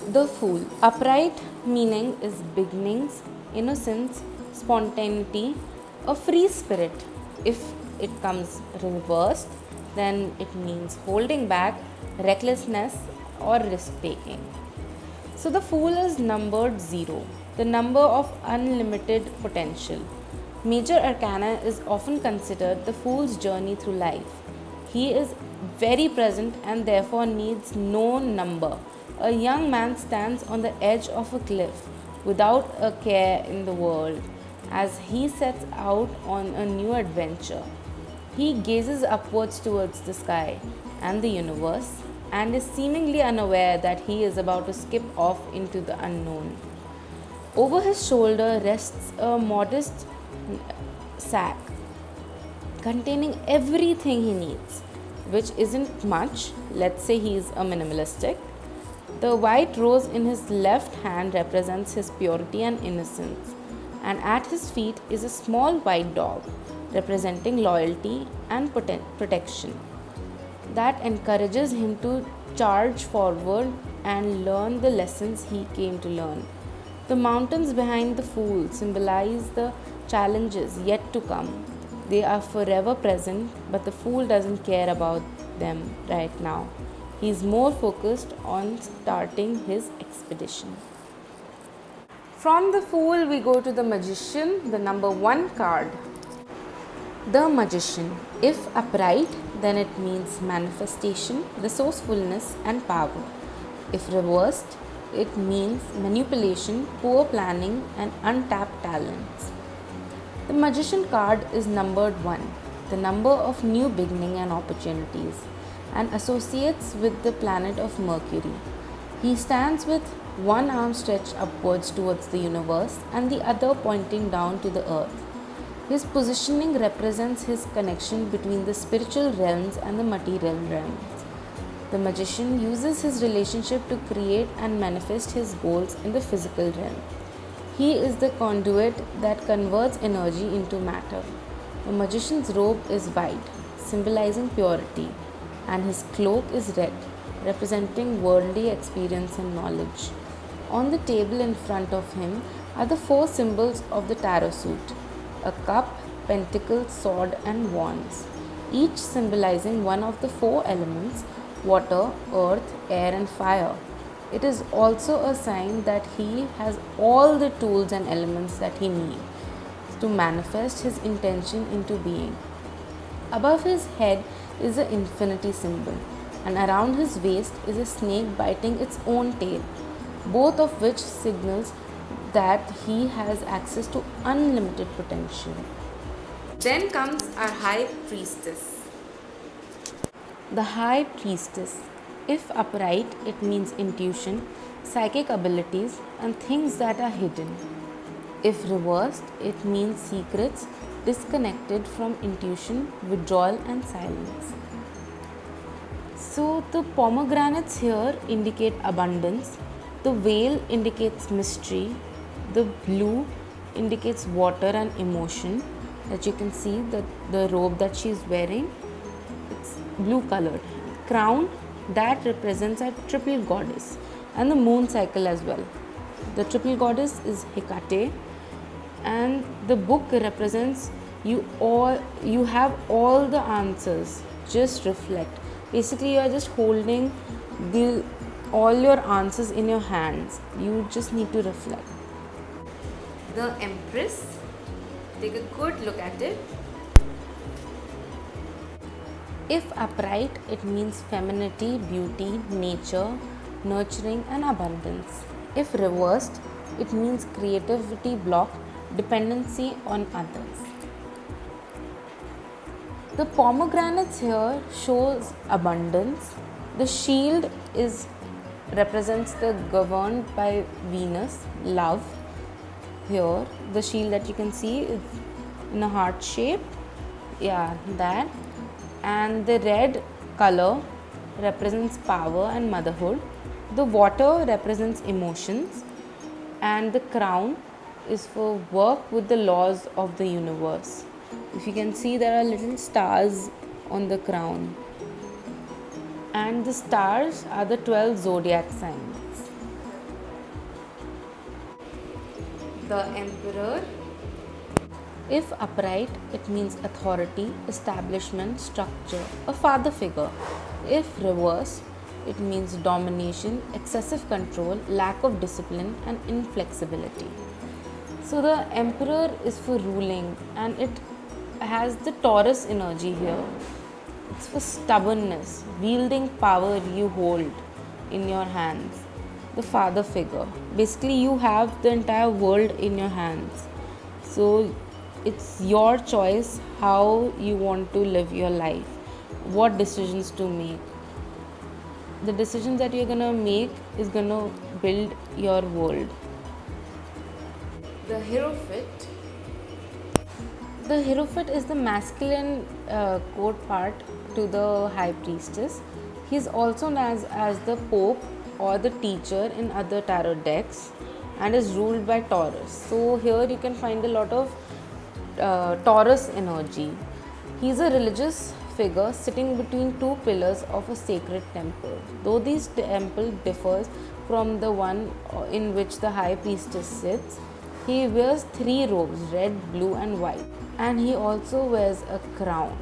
The Fool. Upright meaning is beginnings, innocence, spontaneity, a free spirit. If it comes reversed, then it means holding back, recklessness, or risk taking. So the Fool is numbered 0, the number of unlimited potential. Major Arcana is often considered the Fool's journey through life. He is very present and therefore needs no number. A young man stands on the edge of a cliff without a care in the world as he sets out on a new adventure. He gazes upwards towards the sky and the universe and is seemingly unaware that he is about to skip off into the unknown. Over his shoulder rests a modest sack containing everything he needs, which isn't much. Let's say he's a minimalistic. The white rose in his left hand represents his purity and innocence, and at his feet is a small white dog representing loyalty and protection that encourages him to charge forward and learn the lessons he came to learn. The mountains behind the Fool symbolize the challenges yet to come. They are forever present, but the Fool doesn't care about them right now. He is more focused on starting his expedition. From the Fool, we go to the Magician, the number 1 card. The Magician. If upright, then it means manifestation, resourcefulness, and power. If reversed, it means manipulation, poor planning, and untapped talents. The Magician card is numbered 1, the number of new beginning and opportunities, and associates with the planet of Mercury. He stands with one arm stretched upwards towards the universe and the other pointing down to the earth. His positioning represents his connection between the spiritual realms and the material realms. The magician uses his relationship to create and manifest his goals in the physical realm. He is the conduit that converts energy into matter. The magician's robe is white, symbolizing purity, and his cloak is red, representing worldly experience and knowledge. On the table in front of him are the 4 symbols of the tarot suit: a cup, pentacle, sword, and wands, each symbolizing one of the 4 elements: water, earth, air, and fire. It is also a sign that he has all the tools and elements that he needs to manifest his intention into being. Above his head is the infinity symbol, and around his waist is a snake biting its own tail, both of which signals that he has access to unlimited potential. Then comes our High Priestess. The High Priestess. If upright, it means intuition, psychic abilities, and things that are hidden. If reversed, it means secrets, disconnected from intuition, withdrawal, and silence. So, the pomegranates here indicate abundance, the veil indicates mystery, the blue indicates water and emotion. That you can see that the robe that she is wearing, it's blue colored. Crown, that represents a triple goddess, and the moon cycle as well. The triple goddess is Hecate, and the book represents you have all the answers. Just reflect. Basically, you are just holding all your answers in your hands. You just need to reflect. The Empress. Take a good look at it. If upright, it means femininity, beauty, nature, nurturing, and abundance. If reversed, it means creativity block, dependency on others. The pomegranates here shows abundance. The shield represents the governed by Venus, love. Here, the shield that you can see is in a heart shape. Yeah, that. And the red color represents power and motherhood. The water represents emotions, and the crown is for work with the laws of the universe. If you can see, there are little stars on the crown, and the stars are the 12 zodiac signs. the emperor. If upright, it means authority, establishment, structure, a father figure. If reverse, it means domination, excessive control, lack of discipline, and inflexibility. So the emperor is for ruling, and it has the Taurus energy here. It's for stubbornness, wielding power you hold in your hands. The father figure. Basically, you have the entire world in your hands. So it's your choice how you want to live your life, what decisions to make. The decisions that you're gonna make is gonna build your world. The Hierophant. The Hierophant is the masculine court part to the High Priestess. He is also known as the Pope or the teacher in other tarot decks and is ruled by Taurus. So here you can find a lot of Taurus energy. He is a religious figure sitting between two pillars of a sacred temple. Though this temple differs from the one in which the High Priestess sits, he wears three robes, red, blue and white. And he also wears a crown,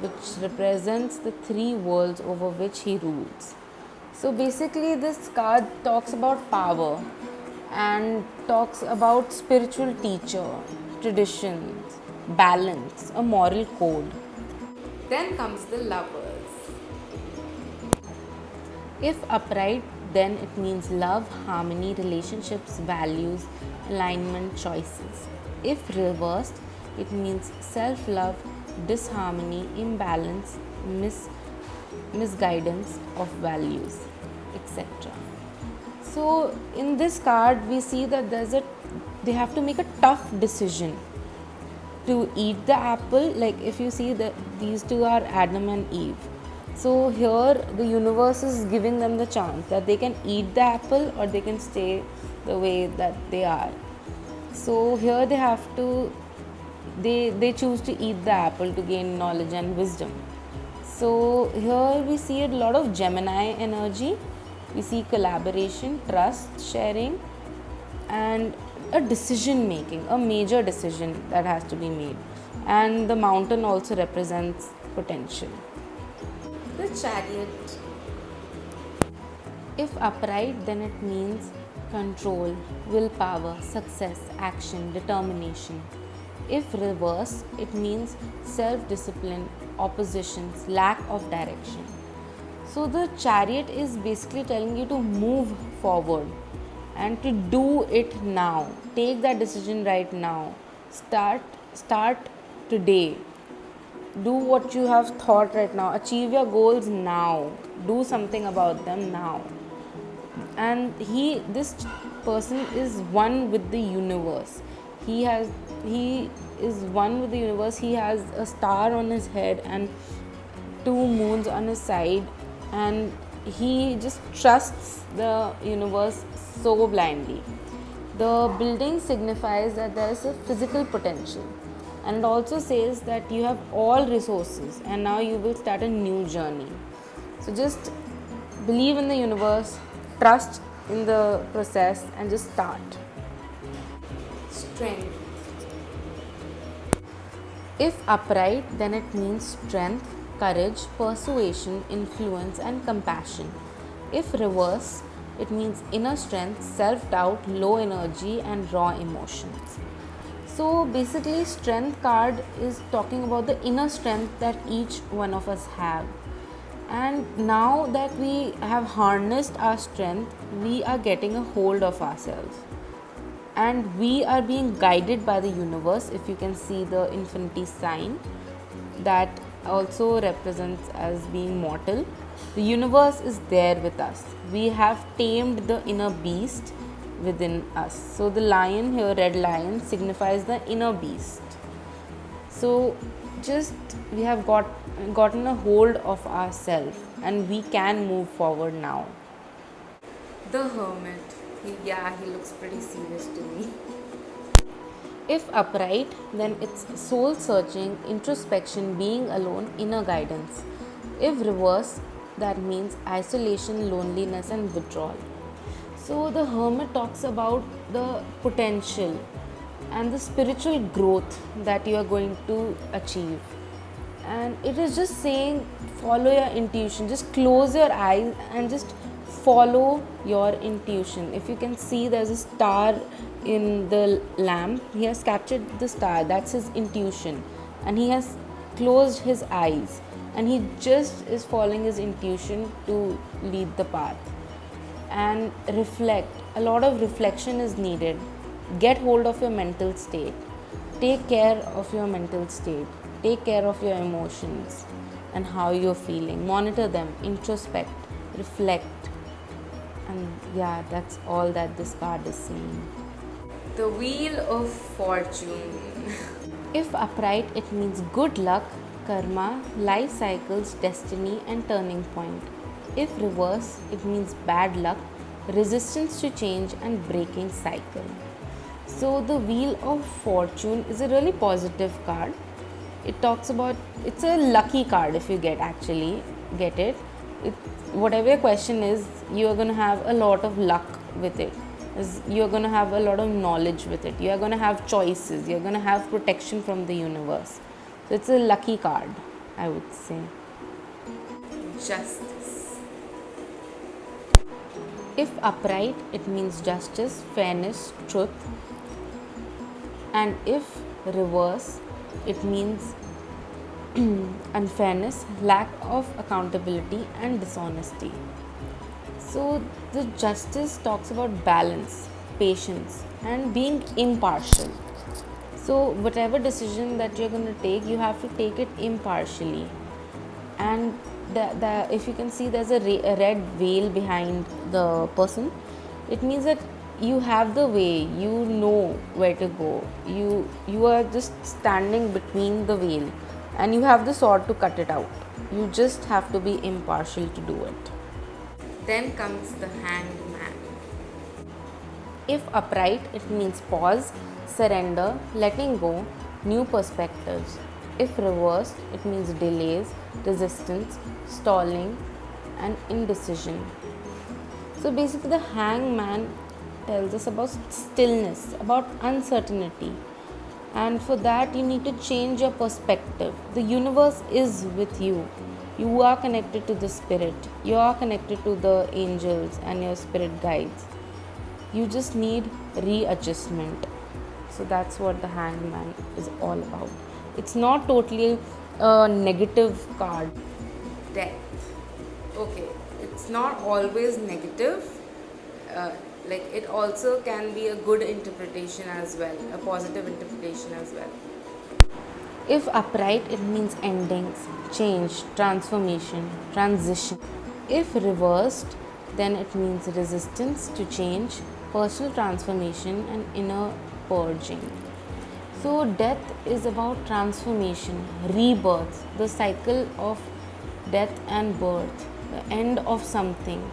which represents the three worlds over which he rules. So basically this card talks about power and talks about spiritual teacher, traditions, balance, a moral code. Then comes the Lovers. If upright, then it means love, harmony, relationships, values, alignment, choices. If reversed, it means self-love, disharmony, imbalance, misguidance of values, etc. So in this card we see that they have to make a tough decision to eat the apple. Like if you see that these two are Adam and Eve. So here the universe is giving them the chance that they can eat the apple or they can stay the way that they are. So here they have to they choose to eat the apple to gain knowledge and wisdom. So here we see a lot of Gemini energy. We see collaboration, trust, sharing, and a decision making, a major decision that has to be made. And the mountain also represents potential. The Chariot. If upright, then it means control, willpower, success, action, determination. If reverse, it means self-discipline, oppositions, lack of direction. So the Chariot is basically telling you to move forward and to do it now. Take that decision right now. Start today. Do what you have thought right now. Achieve your goals now. Do something about them now. And this person is one with the universe. He is one with the universe. He has a star on his head and two moons on his side, and he just trusts the universe so blindly. The building signifies that there is a physical potential, and it also says that you have all resources and now you will start a new journey. So just believe in the universe, trust in the process, and just start. Strength. If upright, then it means strength, courage, persuasion, influence, and compassion. If reverse, it means inner strength, self-doubt, low energy, and raw emotions. So basically, strength card is talking about the inner strength that each one of us have. And now that we have harnessed our strength, we are getting a hold of ourselves. And we are being guided by the universe. If you can see the infinity sign, that also represents as being mortal. The universe is there with us. We have tamed the inner beast within us. So the lion here, red lion, signifies the inner beast. So just we have gotten a hold of ourselves and we can move forward now. The Hermit. He looks pretty serious to me. If upright, then it's soul searching, introspection, being alone, inner guidance. If reverse, that means isolation, loneliness, and withdrawal. So the hermit talks about the potential and the spiritual growth that you are going to achieve. And it is just saying follow your intuition, just close your eyes and just follow your intuition. If you can see, there's a star in the lamp. He has captured the star, that's his intuition, and he has closed his eyes and he just is following his intuition to lead the path. And reflect, a lot of reflection is needed. Get hold of your mental state, take care of your mental state, take care of your emotions and how you're feeling, monitor them, introspect, reflect. And yeah, that's all that this card is saying. The Wheel of Fortune. If upright, it means good luck, karma, life cycles, destiny, and turning point. If reverse, it means bad luck, resistance to change, and breaking cycle. So, the Wheel of Fortune is a really positive card. It talks about, it's a lucky card if you get it. Whatever your question is, you are going to have a lot of luck with it. You're going to have a lot of knowledge with it. You are going to have choices. You're going to have protection from the universe. So it's a lucky card, I would say. Justice. If upright, it means justice, fairness, truth. And if reverse, it means unfairness, lack of accountability, and dishonesty. So, the justice talks about balance, patience, and being impartial. So, whatever decision that you're going to take, you have to take it impartially. And if you can see, there's a red veil behind the person. It means that you have the way, you know where to go. You are just standing between the veil, and you have the sword to cut it out. You just have to be impartial to do it. Then comes the Hanged Man. If upright, it means pause, surrender, letting go, new perspectives. If reversed, it means delays, resistance, stalling, and indecision. So basically, the Hangman tells us about stillness, about uncertainty. And for that, you need to change your perspective. The universe is with you. You are connected to the spirit. You are connected to the angels and your spirit guides. You just need readjustment. So that's what the Hangman is all about. It's not totally a negative card. Death. Okay, it's not always negative. Like it also can be a good interpretation as well, a positive interpretation as well. If upright, it means endings, change, transformation, transition. If reversed, then it means resistance to change, personal transformation, and inner purging. So, death is about transformation, rebirth, the cycle of death and birth, the end of something.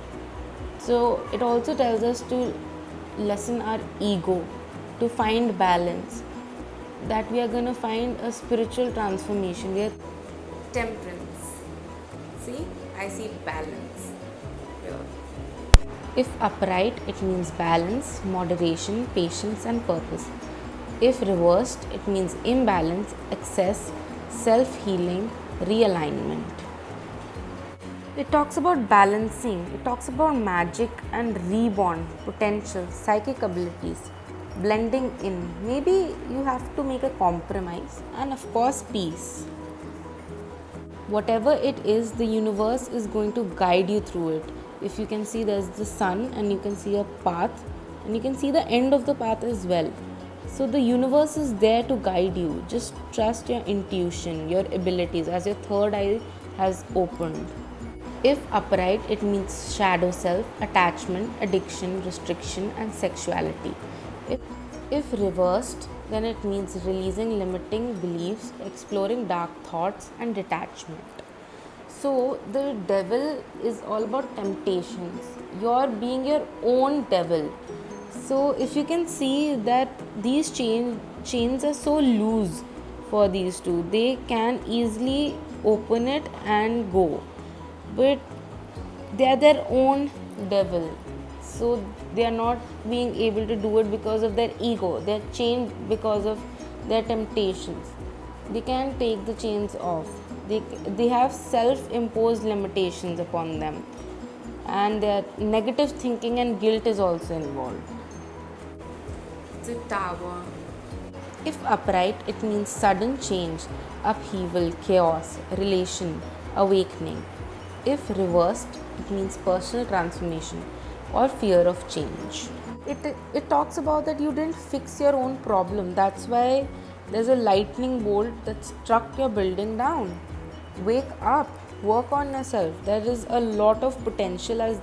So, it also tells us to lessen our ego, to find balance, that we are going to find a spiritual transformation. We are temperance. See, I see balance here. If upright, it means balance, moderation, patience, and purpose. If reversed, it means imbalance, excess, self-healing, realignment. It talks about balancing, it talks about magic and reborn, potential, psychic abilities, blending in. Maybe you have to make a compromise, and of course, peace. Whatever it is, the universe is going to guide you through it. If you can see, there's the sun, and you can see a path, and you can see the end of the path as well. So the universe is there to guide you. Just trust your intuition, your abilities, as your third eye has opened. If upright, it means shadow self, attachment, addiction, restriction, and sexuality. If reversed, then it means releasing limiting beliefs, exploring dark thoughts, and detachment. So the devil is all about temptations. You're being your own devil. So if you can see that these chains are so loose for these two, they can easily open it and go, but they are their own devil. So they are not being able to do it because of their ego. They are chained because of their temptations. They can't take the chains off. They have self-imposed limitations upon them, and their negative thinking and guilt is also involved. The Tower. If upright, it means sudden change, upheaval, chaos, relation, awakening. If reversed, it means personal transformation or fear of change. It talks about that you didn't fix your own problem. That's why there's a lightning bolt that struck your building down. Wake up, work on yourself. There is a lot of potential as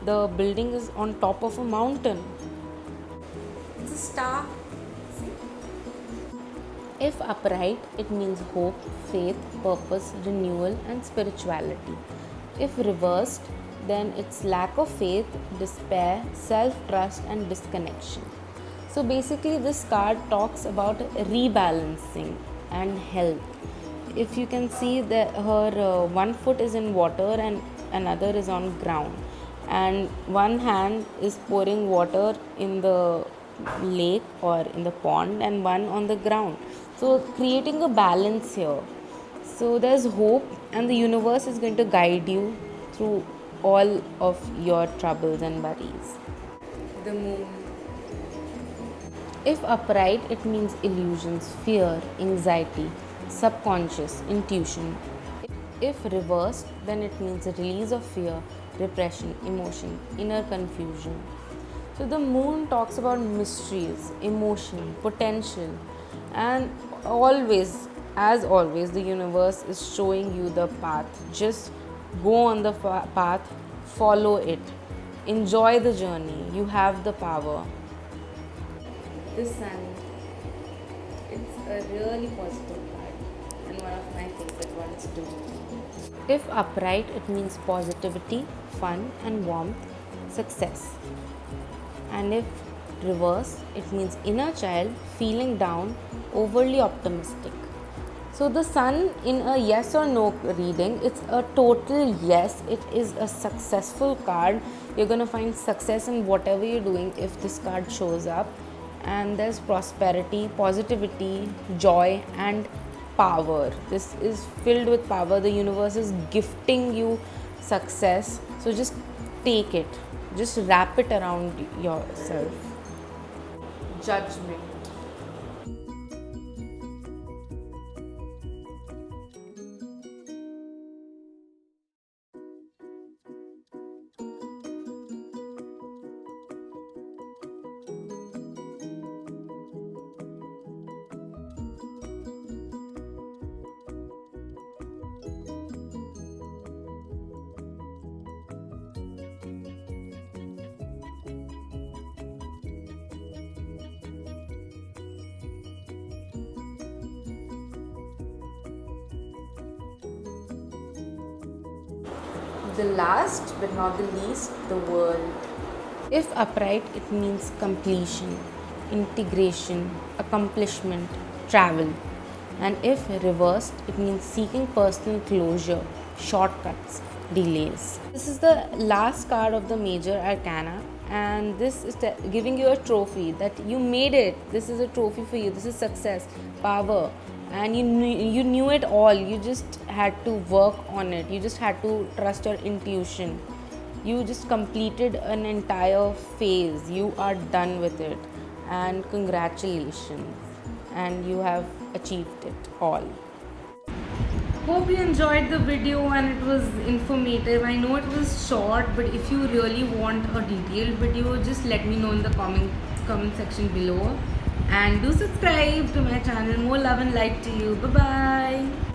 the building is on top of a mountain. It's a star. If upright, it means hope, faith, purpose, renewal, and spirituality. If reversed, then it's lack of faith, despair, self trust, and disconnection. So basically, this card talks about rebalancing and health. If you can see that her one foot is in water and another is on ground, and one hand is pouring water in the lake or in the pond and one on the ground. So creating a balance here. So there's hope, and the universe is going to guide you through all of your troubles and worries. The Moon. If upright, it means illusions, fear, anxiety, subconscious, intuition. If reversed, then it means a release of fear, repression, emotion, inner confusion. So the Moon talks about mysteries, emotion, potential, and always, as always, the universe is showing you the path. Just go on the path, follow it, enjoy the journey. You have the power. The Sun. It's a really positive card and one of my favorite ones too. If upright, it means positivity, fun, and warmth, success. And if reverse, it means inner child, feeling down, overly optimistic. So the Sun in a yes or no reading, it's a total yes. It is a successful card. You're going to find success in whatever you're doing if this card shows up. And there's prosperity, positivity, joy, and power. This is filled with power. The universe is gifting you success. So just take it. Just wrap it around yourself. Judgment. The last but not the least, the World. If upright, it means completion, integration, accomplishment, travel. And if reversed, it means seeking personal closure, shortcuts, delays. This is the last card of the major arcana, and this is giving you a trophy that you made it. This is a trophy for you. This is success, power, and you knew it all. You just had to work on it. You just had to trust your intuition. You just completed an entire phase. You are done with it, and congratulations, and you have achieved it all. Hope you enjoyed the video and it was informative. I know it was short, but if you really want a detailed video, just let me know in the comment section below. And do subscribe to my channel. More love and light to you. Bye bye.